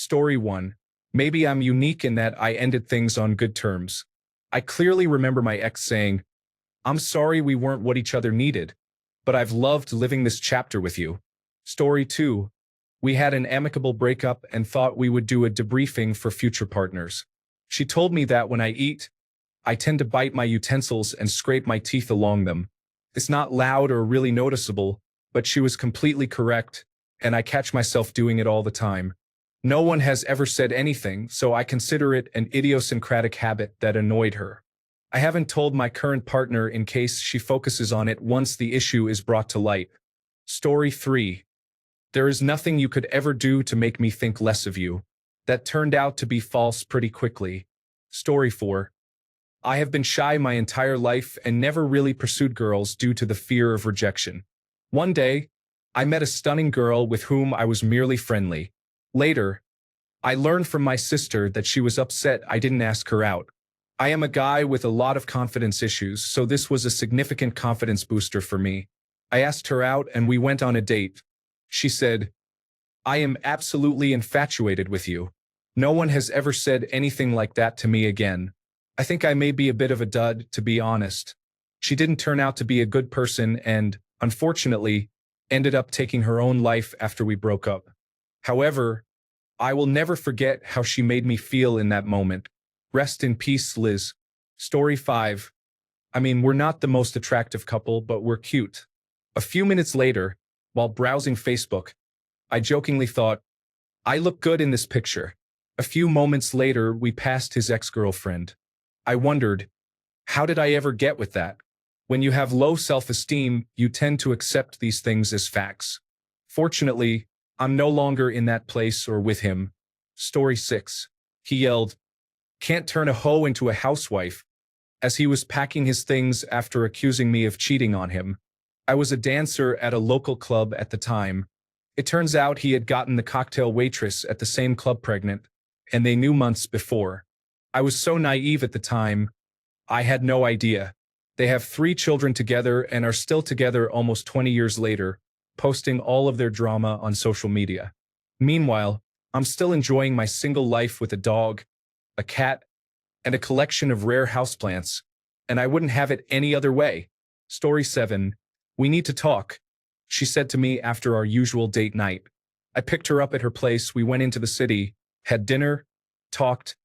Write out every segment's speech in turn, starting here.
Story 1. Maybe I'm unique in that I ended things on good terms. I clearly remember my ex saying, "I'm sorry we weren't what each other needed, but I've loved living this chapter with you." Story 2. We had an amicable breakup and thought we would do a debriefing for future partners. She told me that when I eat, I tend to bite my utensils and scrape my teeth along them. It's not loud or really noticeable, but she was completely correct, and I catch myself doing it all the time. No one has ever said anything, so I consider it an idiosyncratic habit that annoyed her. I haven't told my current partner in case she focuses on it once the issue is brought to light. Story 3. There is nothing you could ever do to make me think less of you. That turned out to be false pretty quickly. Story 4. I have been shy my entire life and never really pursued girls due to the fear of rejection. One day, I met a stunning girl with whom I was merely friendly. Later, I learned from my sister that she was upset I didn't ask her out. I am a guy with a lot of confidence issues, so this was a significant confidence booster for me. I asked her out and we went on a date. She said, "I am absolutely infatuated with you. No one has ever said anything like that to me again." I think I may be a bit of a dud, to be honest. She didn't turn out to be a good person and, unfortunately, ended up taking her own life after we broke up. However, I will never forget how she made me feel in that moment. Rest in peace, Liz. Story 5. I mean, we're not the most attractive couple, but we're cute. A few minutes later, while browsing Facebook, I jokingly thought, "I look good in this picture." A few moments later, we passed his ex-girlfriend. I wondered, how did I ever get with that? When you have low self-esteem, you tend to accept these things as facts. Fortunately, I'm no longer in that place or with him. Story 6. He yelled, "Can't turn a hoe into a housewife," as he was packing his things after accusing me of cheating on him. I was a dancer at a local club at the time. It turns out he had gotten the cocktail waitress at the same club pregnant, and they knew months before. I was so naive at the time, I had no idea. They have 3 children together and are still together almost 20 years later, posting all of their drama on social media. Meanwhile, I'm still enjoying my single life with a dog, a cat, and a collection of rare houseplants, and I wouldn't have it any other way. Story 7. We need to talk, she said to me after our usual date night. I picked her up at her place, we went into the city, had dinner, talked,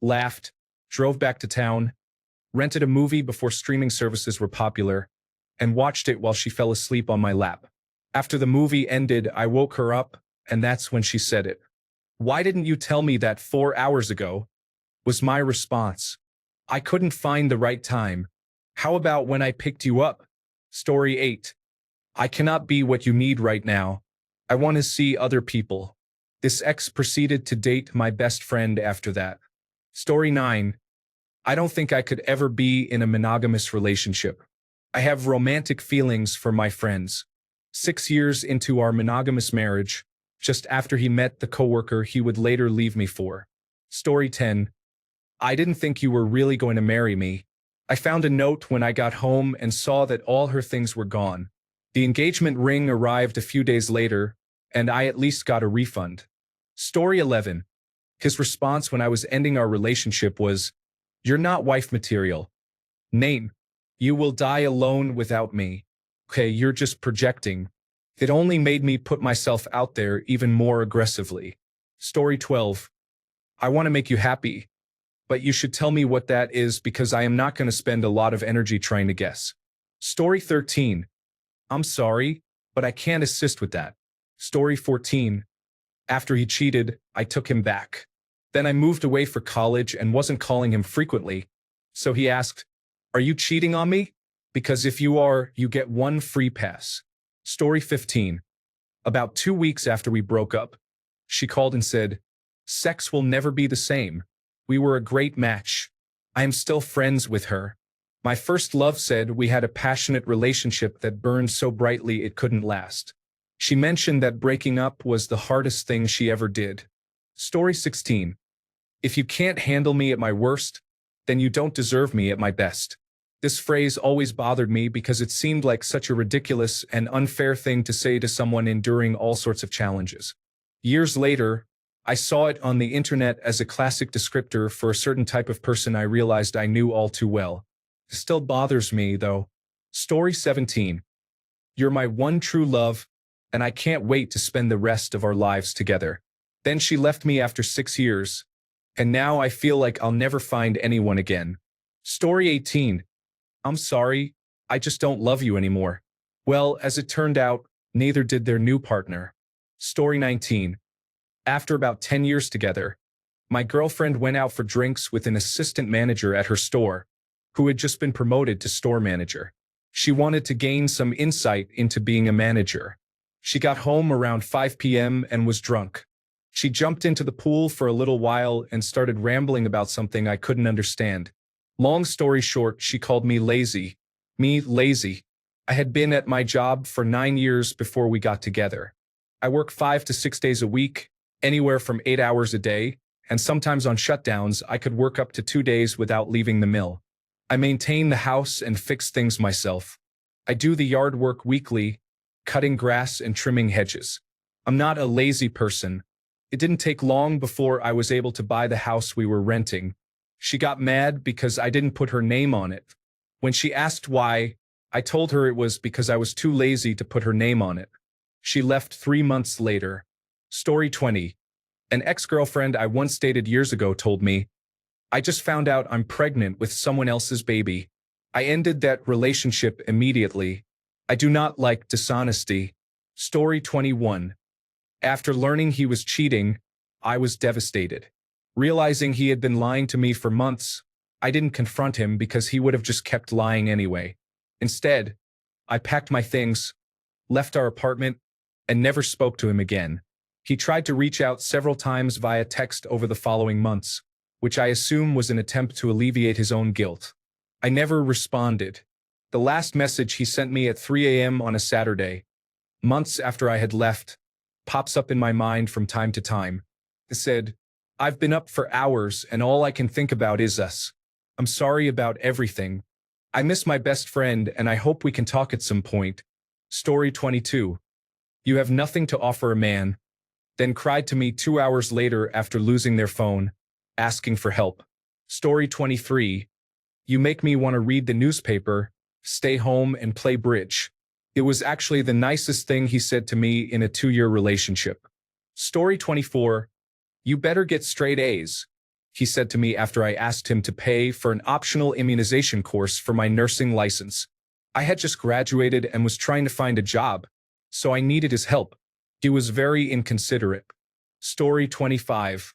laughed, drove back to town, rented a movie before streaming services were popular, and watched it while she fell asleep on my lap. After the movie ended, I woke her up, and that's when she said it. "Why didn't you tell me that 4 hours ago?" was my response. "I couldn't find the right time. How about when I picked you up?" Story 8. I cannot be what you need right now. I want to see other people. This ex proceeded to date my best friend after that. Story 9. I don't think I could ever be in a monogamous relationship. I have romantic feelings for my friends. 6 years into our monogamous marriage, just after he met the coworker he would later leave me for. Story 10. I didn't think you were really going to marry me. I found a note when I got home and saw that all her things were gone. The engagement ring arrived a few days later, and I at least got a refund. Story 11. His response when I was ending our relationship was, "You're not wife material. Name. You will die alone without me. Okay, you're just projecting." It only made me put myself out there even more aggressively. Story 12. I want to make you happy, but you should tell me what that is because I am not going to spend a lot of energy trying to guess. Story 13. I'm sorry, but I can't assist with that. Story 14. After he cheated, I took him back. Then I moved away for college and wasn't calling him frequently. So he asked, "Are you cheating on me? Because if you are, you get 1 free pass." Story 15. About 2 weeks after we broke up, she called and said, "Sex will never be the same. We were a great match. I am still friends with her. My first love said we had a passionate relationship that burned so brightly it couldn't last." She mentioned that breaking up was the hardest thing she ever did. Story 16. If you can't handle me at my worst, then you don't deserve me at my best. This phrase always bothered me because it seemed like such a ridiculous and unfair thing to say to someone enduring all sorts of challenges. Years later, I saw it on the internet as a classic descriptor for a certain type of person I realized I knew all too well. It still bothers me, though. Story 17. You're my one true love, and I can't wait to spend the rest of our lives together. Then she left me after 6 years, and now I feel like I'll never find anyone again. Story 18. I'm sorry, I just don't love you anymore. Well, as it turned out, neither did their new partner. Story 19. After about 10 years together, my girlfriend went out for drinks with an assistant manager at her store, who had just been promoted to store manager. She wanted to gain some insight into being a manager. She got home around 5 p.m. and was drunk. She jumped into the pool for a little while and started rambling about something I couldn't understand. Long story short, she called me lazy. Me, lazy. I had been at my job for 9 years before we got together. I work 5 to 6 days a week, anywhere from 8 hours a day, and sometimes on shutdowns I could work up to 2 days without leaving the mill. I maintain the house and fix things myself. I do the yard work weekly, cutting grass and trimming hedges. I'm not a lazy person. It didn't take long before I was able to buy the house we were renting. She got mad because I didn't put her name on it. When she asked why, I told her it was because I was too lazy to put her name on it. She left 3 months later. Story 20. An ex-girlfriend I once dated years ago told me, I just found out I'm pregnant with someone else's baby. I ended that relationship immediately. I do not like dishonesty. Story 21. After learning he was cheating, I was devastated. Realizing he had been lying to me for months, I didn't confront him because he would have just kept lying anyway. Instead, I packed my things, left our apartment, and never spoke to him again. He tried to reach out several times via text over the following months, which I assume was an attempt to alleviate his own guilt. I never responded. The last message he sent me at 3 a.m. on a Saturday, months after I had left, pops up in my mind from time to time. It said, I've been up for hours and all I can think about is us. I'm sorry about everything. I miss my best friend and I hope we can talk at some point. Story 22. You have nothing to offer a man. Then cried to me 2 hours later after losing their phone, asking for help. Story 23. You make me want to read the newspaper, stay home and play bridge. It was actually the nicest thing he said to me in a 2-year relationship. Story 24. You better get straight A's, he said to me after I asked him to pay for an optional immunization course for my nursing license. I had just graduated and was trying to find a job, so I needed his help. He was very inconsiderate. Story 25.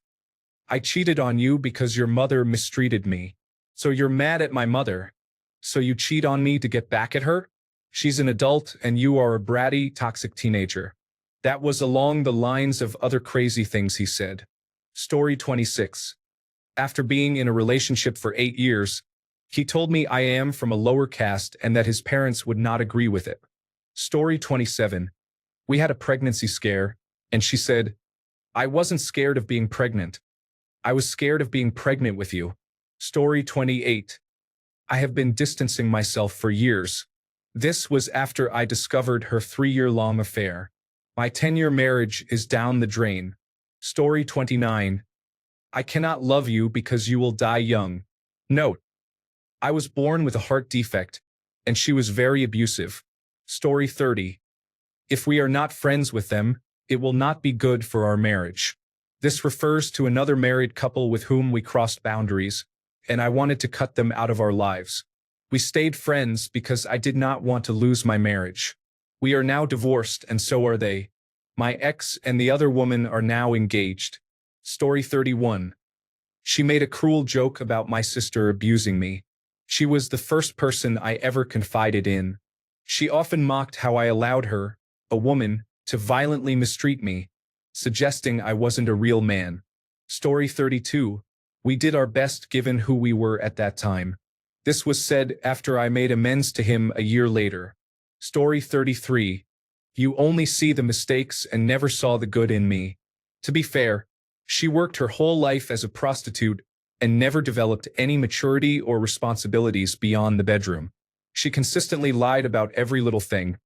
I cheated on you because your mother mistreated me. So you're mad at my mother. So you cheat on me to get back at her? She's an adult and you are a bratty, toxic teenager. That was along the lines of other crazy things he said. Story 26. After being in a relationship for 8 years, he told me I am from a lower caste and that his parents would not agree with it. Story 27. We had a pregnancy scare, and she said, I wasn't scared of being pregnant. I was scared of being pregnant with you. Story 28. I have been distancing myself for years. This was after I discovered her 3-year-long affair. My 10-year marriage is down the drain. Story 29. I cannot love you because you will die young. Note. I was born with a heart defect, and she was very abusive. Story 30. If we are not friends with them, it will not be good for our marriage. This refers to another married couple with whom we crossed boundaries, and I wanted to cut them out of our lives. We stayed friends because I did not want to lose my marriage. We are now divorced and so are they. My ex and the other woman are now engaged. Story 31. She made a cruel joke about my sister abusing me. She was the first person I ever confided in. She often mocked how I allowed her, a woman, to violently mistreat me, suggesting I wasn't a real man. Story 32. We did our best given who we were at that time. This was said after I made amends to him a year later. Story 33. You only see the mistakes and never saw the good in me. To be fair, she worked her whole life as a prostitute and never developed any maturity or responsibilities beyond the bedroom. She consistently lied about every little thing,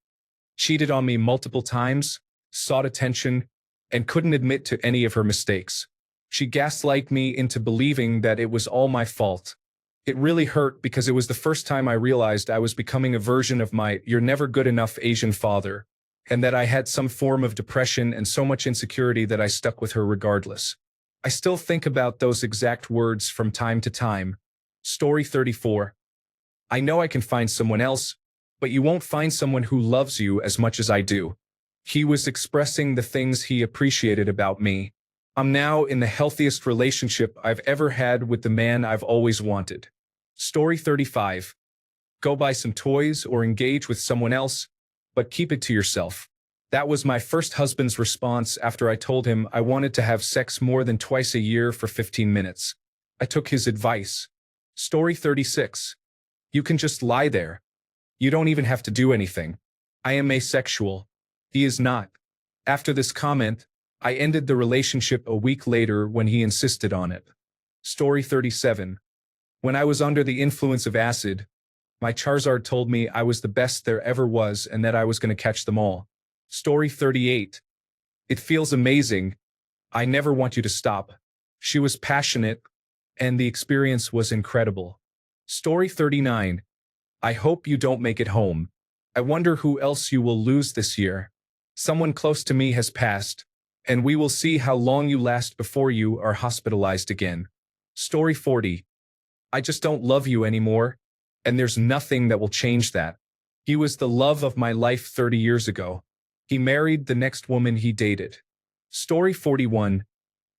cheated on me multiple times, sought attention, and couldn't admit to any of her mistakes. She gaslighted me into believing that it was all my fault. It really hurt because it was the first time I realized I was becoming a version of my "you're never good enough" Asian father, and that I had some form of depression and so much insecurity that I stuck with her regardless. I still think about those exact words from time to time. Story 34. I know I can find someone else, but you won't find someone who loves you as much as I do. He was expressing the things he appreciated about me. I'm now in the healthiest relationship I've ever had with the man I've always wanted. Story 35. Go buy some toys or engage with someone else, but keep it to yourself. That was my first husband's response after I told him I wanted to have sex more than twice a year for 15 minutes. I took his advice. Story 36. You can just lie there. You don't even have to do anything. I am asexual. He is not. After this comment, I ended the relationship a week later when he insisted on it. Story 37. When I was under the influence of acid, my Charizard told me I was the best there ever was and that I was going to catch them all. Story 38. It feels amazing. I never want you to stop. She was passionate, and the experience was incredible. Story 39. I hope you don't make it home. I wonder who else you will lose this year. Someone close to me has passed, and we will see how long you last before you are hospitalized again. Story 40. I just don't love you anymore, and there's nothing that will change that. He was the love of my life 30 years ago. He married the next woman he dated. Story 41.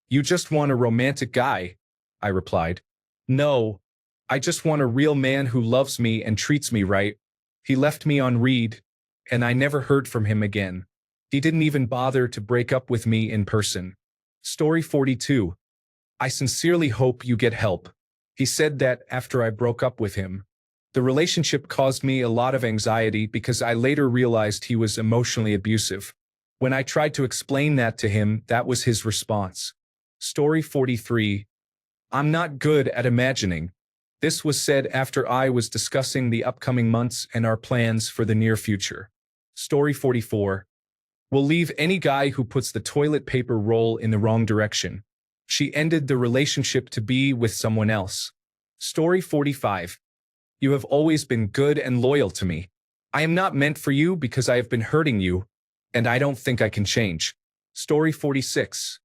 You just want a romantic guy, I replied. No, I just want a real man who loves me and treats me right. He left me on read, and I never heard from him again. He didn't even bother to break up with me in person. Story 42. I sincerely hope you get help. He said that after I broke up with him. The relationship caused me a lot of anxiety because I later realized he was emotionally abusive. When I tried to explain that to him, that was his response. Story 43. I'm not good at imagining. This was said after I was discussing the upcoming months and our plans for the near future. Story 44. We'll leave any guy who puts the toilet paper roll in the wrong direction. She ended the relationship to be with someone else. Story 45. You have always been good and loyal to me. I am not meant for you because I have been hurting you, and I don't think I can change. Story 46.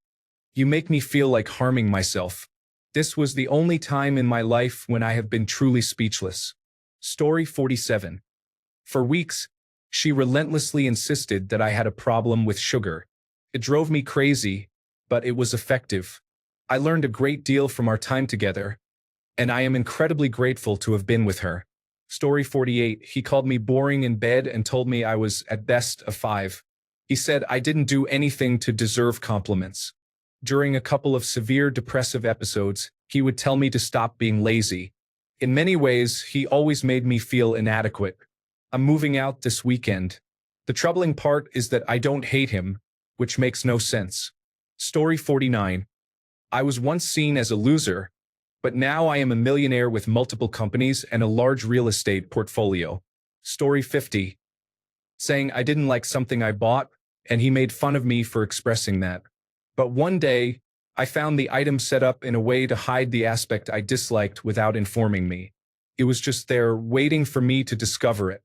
You make me feel like harming myself. This was the only time in my life when I have been truly speechless. Story 47. For weeks, she relentlessly insisted that I had a problem with sugar. It drove me crazy, but it was effective. I learned a great deal from our time together, and I am incredibly grateful to have been with her. Story 48. He called me boring in bed and told me I was, at best, a 5. He said I didn't do anything to deserve compliments. During a couple of severe depressive episodes, he would tell me to stop being lazy. In many ways, he always made me feel inadequate. I'm moving out this weekend. The troubling part is that I don't hate him, which makes no sense. Story 49. I was once seen as a loser, but now I am a millionaire with multiple companies and a large real estate portfolio. Story 50. Saying I didn't like something I bought, and he made fun of me for expressing that. But one day, I found the item set up in a way to hide the aspect I disliked without informing me. It was just there, waiting for me to discover it.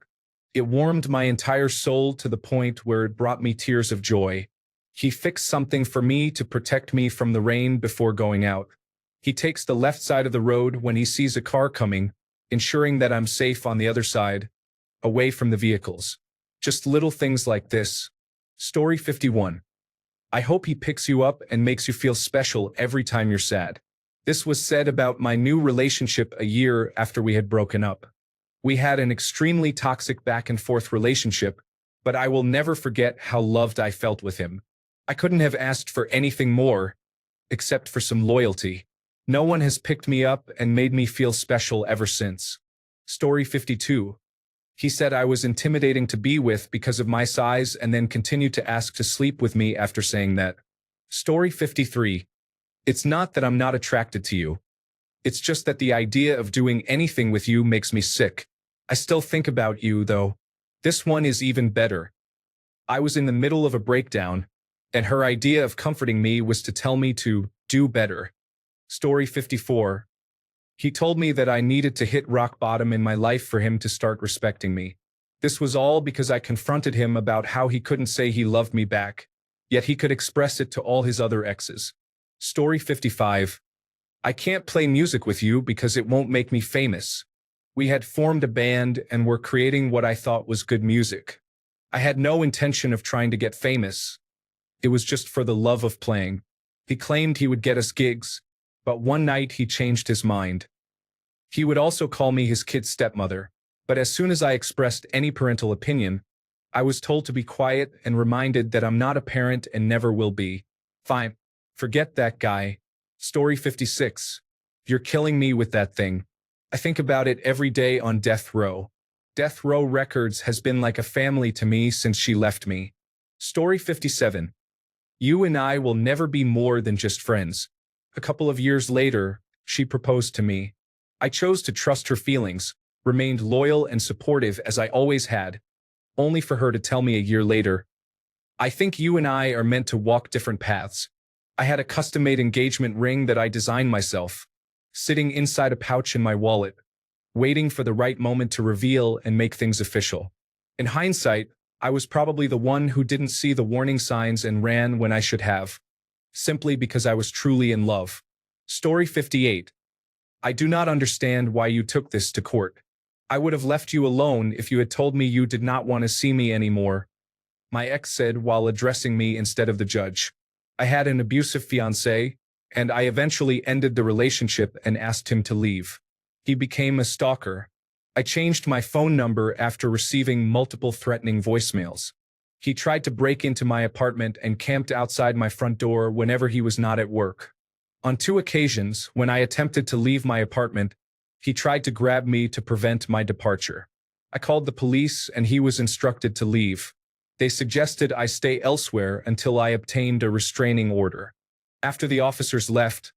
It warmed my entire soul to the point where it brought me tears of joy. He fixed something for me to protect me from the rain before going out. He takes the left side of the road when he sees a car coming, ensuring that I'm safe on the other side, away from the vehicles. Just little things like this. Story 51. I hope he picks you up and makes you feel special every time you're sad. This was said about my new relationship a year after we had broken up. We had an extremely toxic back-and-forth relationship, but I will never forget how loved I felt with him. I couldn't have asked for anything more, except for some loyalty. No one has picked me up and made me feel special ever since. Story 52. He said I was intimidating to be with because of my size and then continued to ask to sleep with me after saying that. Story 53. It's not that I'm not attracted to you. It's just that the idea of doing anything with you makes me sick. I still think about you, though. This one is even better. I was in the middle of a breakdown, and her idea of comforting me was to tell me to do better. Story 54. He told me that I needed to hit rock bottom in my life for him to start respecting me. This was all because I confronted him about how he couldn't say he loved me back, yet he could express it to all his other exes. Story 55. I can't play music with you because it won't make me famous. We had formed a band and were creating what I thought was good music. I had no intention of trying to get famous. It was just for the love of playing. He claimed he would get us gigs, but one night he changed his mind. He would also call me his kid's stepmother, but as soon as I expressed any parental opinion, I was told to be quiet and reminded that I'm not a parent and never will be. Fine. Forget that guy. Story 56. You're killing me with that thing. I think about it every day on death row. Death Row Records has been like a family to me since she left me. Story 57. You and I will never be more than just friends. A couple of years later, she proposed to me. I chose to trust her feelings, remained loyal and supportive as I always had, only for her to tell me a year later, I think you and I are meant to walk different paths. I had a custom-made engagement ring that I designed myself, sitting inside a pouch in my wallet, waiting for the right moment to reveal and make things official. In hindsight, I was probably the one who didn't see the warning signs and ran when I should have, simply because I was truly in love. Story 58. I do not understand why you took this to court. I would have left you alone if you had told me you did not want to see me anymore, my ex said while addressing me instead of the judge. I had an abusive fiancé, and I eventually ended the relationship and asked him to leave. He became a stalker. I changed my phone number after receiving multiple threatening voicemails. He tried to break into my apartment and camped outside my front door whenever he was not at work. On 2 occasions, when I attempted to leave my apartment, he tried to grab me to prevent my departure. I called the police and he was instructed to leave. They suggested I stay elsewhere until I obtained a restraining order. After the officers left,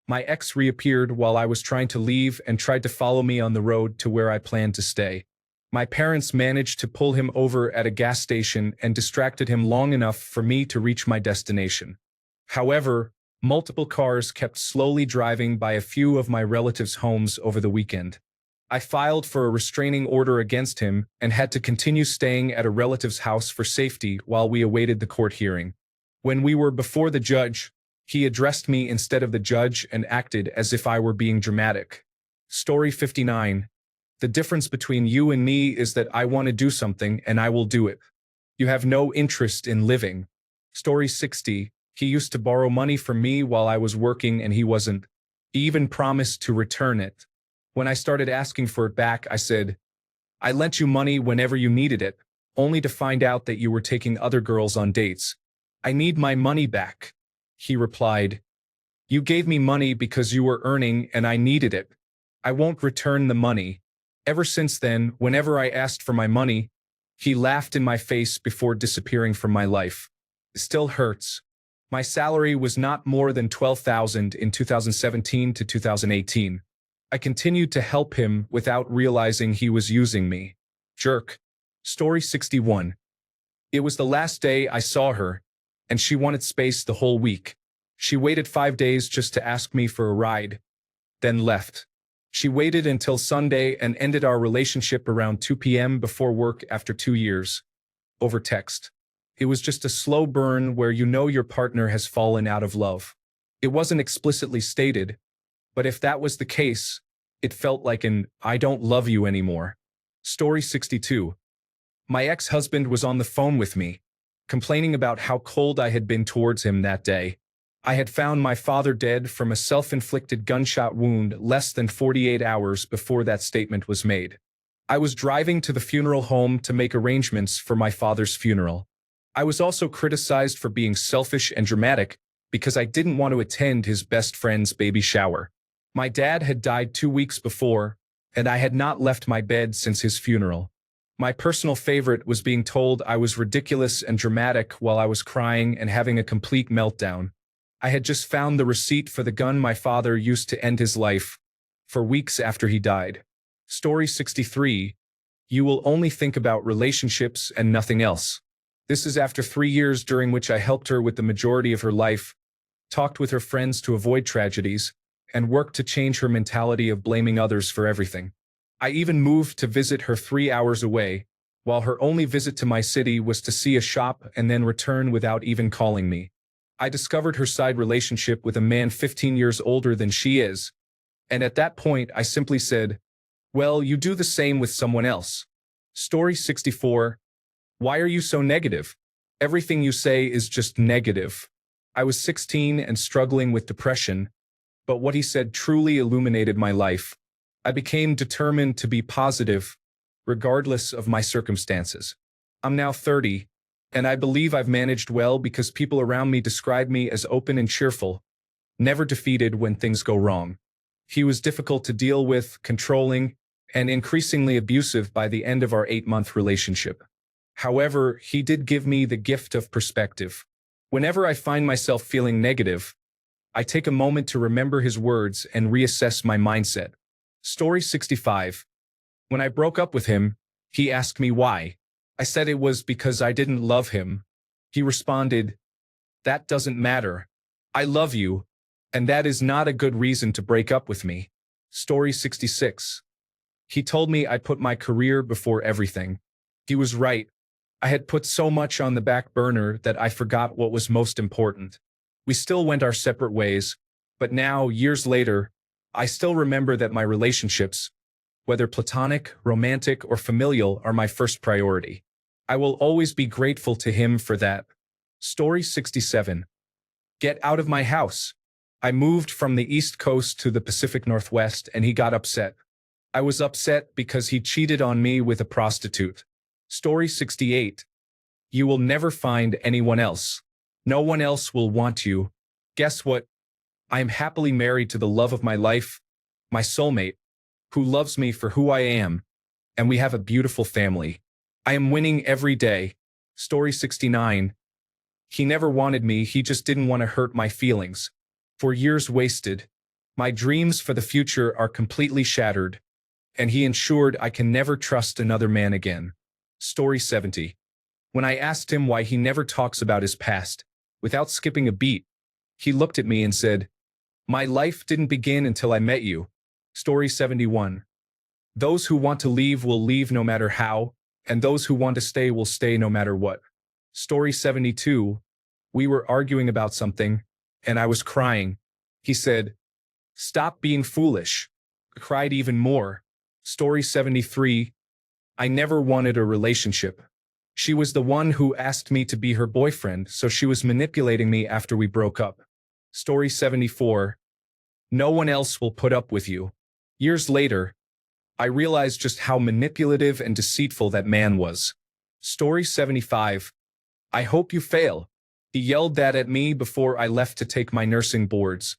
my ex reappeared while I was trying to leave and tried to follow me on the road to where I planned to stay. My parents managed to pull him over at a gas station and distracted him long enough for me to reach my destination. However, multiple cars kept slowly driving by a few of my relatives' homes over the weekend. I filed for a restraining order against him and had to continue staying at a relative's house for safety while we awaited the court hearing. When we were before the judge, he addressed me instead of the judge and acted as if I were being dramatic. Story 59. The difference between you and me is that I want to do something and I will do it. You have no interest in living. Story 60. He used to borrow money from me while I was working and he wasn't. He even promised to return it. When I started asking for it back, I said, I lent you money whenever you needed it, only to find out that you were taking other girls on dates. I need my money back. He replied, you gave me money because you were earning and I needed it. I won't return the money. Ever since then, whenever I asked for my money, he laughed in my face before disappearing from my life. It still hurts. My salary was not more than $12,000 in 2017 to 2018. I continued to help him without realizing he was using me. Jerk. Story 61. It was the last day I saw her, and she wanted space the whole week. She waited 5 days just to ask me for a ride, then left. She waited until Sunday and ended our relationship around 2 p.m. before work after 2 years. Over text. It was just a slow burn where you know your partner has fallen out of love. It wasn't explicitly stated, but if that was the case, it felt like an I don't love you anymore. Story 62. My ex-husband was on the phone with me, complaining about how cold I had been towards him that day. I had found my father dead from a self-inflicted gunshot wound less than 48 hours before that statement was made. I was driving to the funeral home to make arrangements for my father's funeral. I was also criticized for being selfish and dramatic because I didn't want to attend his best friend's baby shower. My dad had died 2 weeks before, and I had not left my bed since his funeral. My personal favorite was being told I was ridiculous and dramatic while I was crying and having a complete meltdown. I had just found the receipt for the gun my father used to end his life, for weeks after he died. Story 63. You will only think about relationships and nothing else. This is after 3 years during which I helped her with the majority of her life, talked with her friends to avoid tragedies, and worked to change her mentality of blaming others for everything. I even moved to visit her 3 hours away, while her only visit to my city was to see a shop and then return without even calling me. I discovered her side relationship with a man 15 years older than she is, and at that point I simply said, "Well, you do the same with someone else." Story 64. Why are you so negative? Everything you say is just negative. I was 16 and struggling with depression, but what he said truly illuminated my life. I became determined to be positive, regardless of my circumstances. I'm now 30, and I believe I've managed well because people around me describe me as open and cheerful, never defeated when things go wrong. He was difficult to deal with, controlling, and increasingly abusive by the end of our 8-month relationship. However, he did give me the gift of perspective. Whenever I find myself feeling negative, I take a moment to remember his words and reassess my mindset. Story 65. When I broke up with him, he asked me why. I said it was because I didn't love him. He responded, "That doesn't matter. I love you, and that is not a good reason to break up with me." Story 66. He told me I put my career before everything. He was right. I had put so much on the back burner that I forgot what was most important. We still went our separate ways, but now, years later, I still remember that my relationships, whether platonic, romantic, or familial, are my first priority. I will always be grateful to him for that. Story 67. Get out of my house. I moved from the East Coast to the Pacific Northwest and he got upset. I was upset because he cheated on me with a prostitute. Story 68. You will never find anyone else. No one else will want you. Guess what? I am happily married to the love of my life, my soulmate, who loves me for who I am, and we have a beautiful family. I am winning every day. Story 69. He never wanted me, he just didn't want to hurt my feelings. 4 years wasted. My dreams for the future are completely shattered, and he ensured I can never trust another man again. Story 70. When I asked him why he never talks about his past, without skipping a beat, he looked at me and said, "My life didn't begin until I met you." Story 71. Those who want to leave will leave no matter how, and those who want to stay will stay no matter what. Story 72. We were arguing about something, and I was crying. He said, "Stop being foolish." I cried even more. Story 73. I never wanted a relationship. She was the one who asked me to be her boyfriend, so she was manipulating me after we broke up. Story 74. No one else will put up with you. Years later, I realized just how manipulative and deceitful that man was. Story 75. I hope you fail. He yelled that at me before I left to take my nursing boards.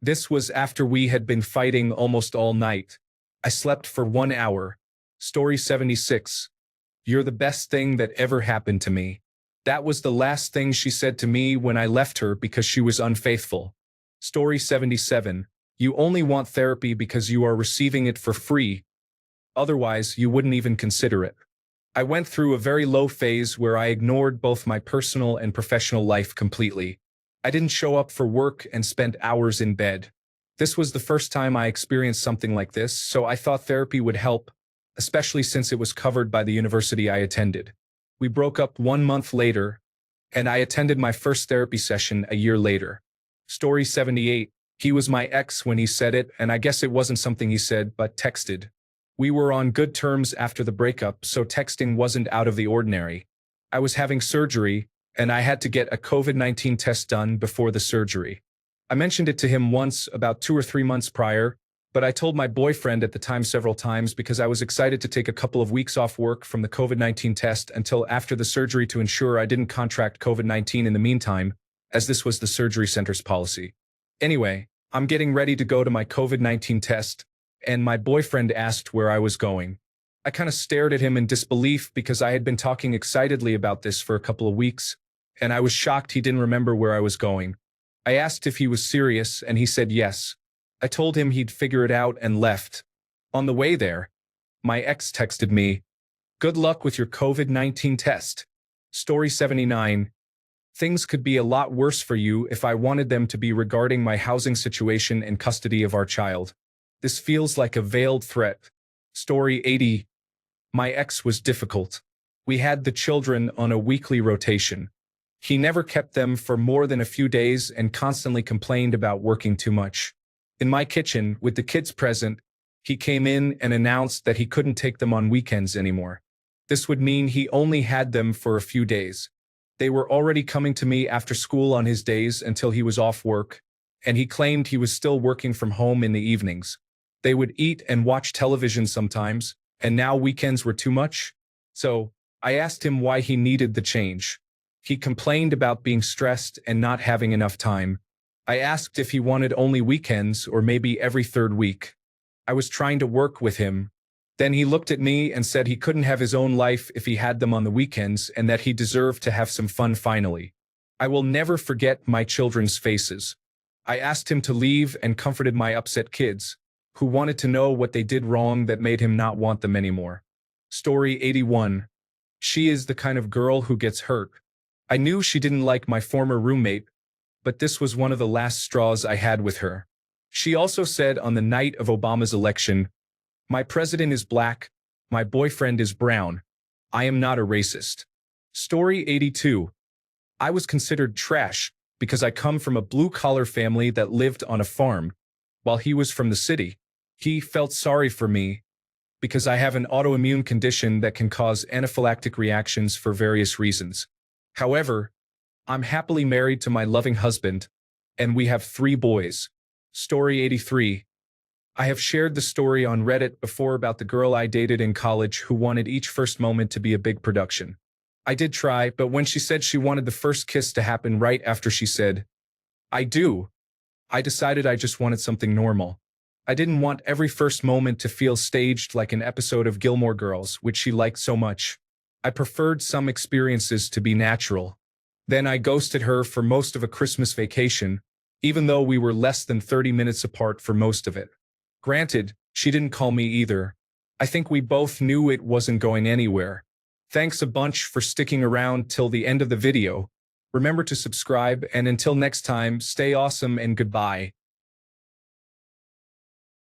This was after we had been fighting almost all night. I slept for 1 hour. Story 76. You're the best thing that ever happened to me. That was the last thing she said to me when I left her because she was unfaithful. Story 77. You only want therapy because you are receiving it for free. Otherwise, you wouldn't even consider it. I went through a very low phase where I ignored both my personal and professional life completely. I didn't show up for work and spent hours in bed. This was the first time I experienced something like this, so I thought therapy would help, especially since it was covered by the university I attended. We broke up 1 month later, and I attended my first therapy session a year later. Story 78. He was my ex when he said it, and I guess it wasn't something he said, but texted. We were on good terms after the breakup, so texting wasn't out of the ordinary. I was having surgery, and I had to get a COVID-19 test done before the surgery. I mentioned it to him once about 2 or 3 months prior, but I told my boyfriend at the time several times because I was excited to take a couple of weeks off work from the COVID-19 test until after the surgery to ensure I didn't contract COVID-19 in the meantime, as this was the surgery center's policy. Anyway, I'm getting ready to go to my COVID-19 test, and my boyfriend asked where I was going. I kind of stared at him in disbelief because I had been talking excitedly about this for a couple of weeks, and I was shocked he didn't remember where I was going. I asked if he was serious, and he said yes. I told him he'd figure it out and left. On the way there, my ex texted me, "Good luck with your COVID-19 test." Story 79. Things could be a lot worse for you if I wanted them to be regarding my housing situation and custody of our child. This feels like a veiled threat. Story 80. My ex was difficult. We had the children on a weekly rotation. He never kept them for more than a few days and constantly complained about working too much. In my kitchen, with the kids present, he came in and announced that he couldn't take them on weekends anymore. This would mean he only had them for a few days. They were already coming to me after school on his days until he was off work, and he claimed he was still working from home in the evenings. They would eat and watch television sometimes, and now weekends were too much? So, I asked him why he needed the change. He complained about being stressed and not having enough time. I asked if he wanted only weekends or maybe every third week. I was trying to work with him. Then he looked at me and said he couldn't have his own life if he had them on the weekends and that he deserved to have some fun finally. I will never forget my children's faces. I asked him to leave and comforted my upset kids, who wanted to know what they did wrong that made him not want them anymore. Story 81. She is the kind of girl who gets hurt. I knew she didn't like my former roommate, but this was one of the last straws I had with her. She also said on the night of Obama's election, "My president is black, my boyfriend is brown. I am not a racist." Story 82. I was considered trash because I come from a blue-collar family that lived on a farm, while he was from the city. He felt sorry for me because I have an autoimmune condition that can cause anaphylactic reactions for various reasons. However, I'm happily married to my loving husband, and we have 3 boys. Story 83. I have shared the story on Reddit before about the girl I dated in college who wanted each first moment to be a big production. I did try, but when she said she wanted the first kiss to happen right after she said, "I do," I decided I just wanted something normal. I didn't want every first moment to feel staged like an episode of Gilmore Girls, which she liked so much. I preferred some experiences to be natural. Then I ghosted her for most of a Christmas vacation, even though we were less than 30 minutes apart for most of it. Granted, she didn't call me either. I think we both knew it wasn't going anywhere. Thanks a bunch for sticking around till the end of the video. Remember to subscribe, and until next time, stay awesome and goodbye.